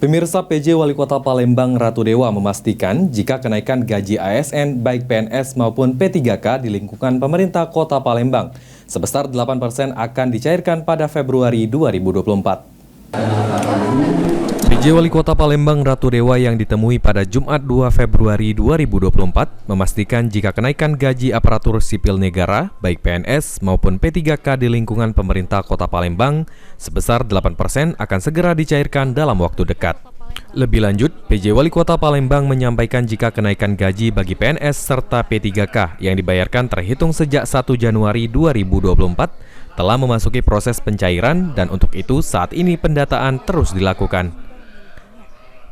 Pemirsa, PJ Wali Kota Palembang Ratu Dewa memastikan jika kenaikan gaji ASN baik PNS maupun P3K di lingkungan pemerintah Kota Palembang sebesar 8% akan dicairkan pada Februari 2024. PJ Wali Kota Palembang Ratu Dewa yang ditemui pada Jumat 2 Februari 2024 memastikan jika kenaikan gaji aparatur sipil negara baik PNS maupun P3K di lingkungan pemerintah Kota Palembang sebesar 8% akan segera dicairkan dalam waktu dekat. Lebih lanjut, PJ Wali Kota Palembang menyampaikan jika kenaikan gaji bagi PNS serta P3K yang dibayarkan terhitung sejak 1 Januari 2024 telah memasuki proses pencairan dan untuk itu saat ini pendataan terus dilakukan.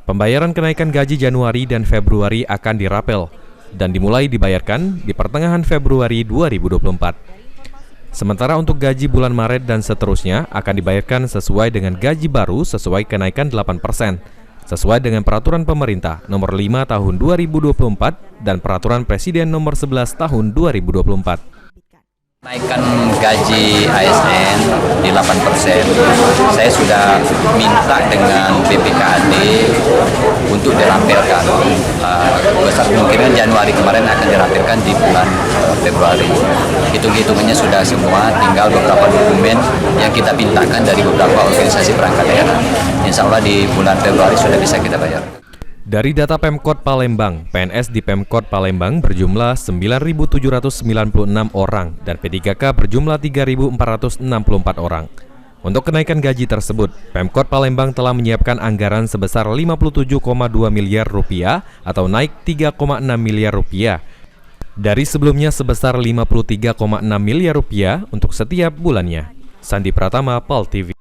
Pembayaran kenaikan gaji Januari dan Februari akan dirapel dan dimulai dibayarkan di pertengahan Februari 2024. Sementara untuk gaji bulan Maret dan seterusnya akan dibayarkan sesuai dengan gaji baru sesuai kenaikan 8%, sesuai dengan Peraturan Pemerintah Nomor 5 Tahun 2024 dan Peraturan Presiden Nomor 11 Tahun 2024. Naikkan gaji ASN di 8%, saya sudah minta dengan BPKAD untuk dirampilkan. Besar kemungkinan Januari kemarin akan dirampilkan di bulan Februari. Hitung-hitungannya sudah semua, tinggal beberapa dokumen yang kita pintakan dari beberapa organisasi perangkat daerah. Insya Allah di bulan Februari sudah bisa kita bayar. Dari data Pemkot Palembang, PNS di Pemkot Palembang berjumlah 9.796 orang dan P3K berjumlah 3.464 orang. Untuk kenaikan gaji tersebut, Pemkot Palembang telah menyiapkan anggaran sebesar 57,2 miliar rupiah atau naik 3,6 miliar rupiah dari sebelumnya sebesar 53,6 miliar rupiah untuk setiap bulannya. Sandi Pratama, PAL TV.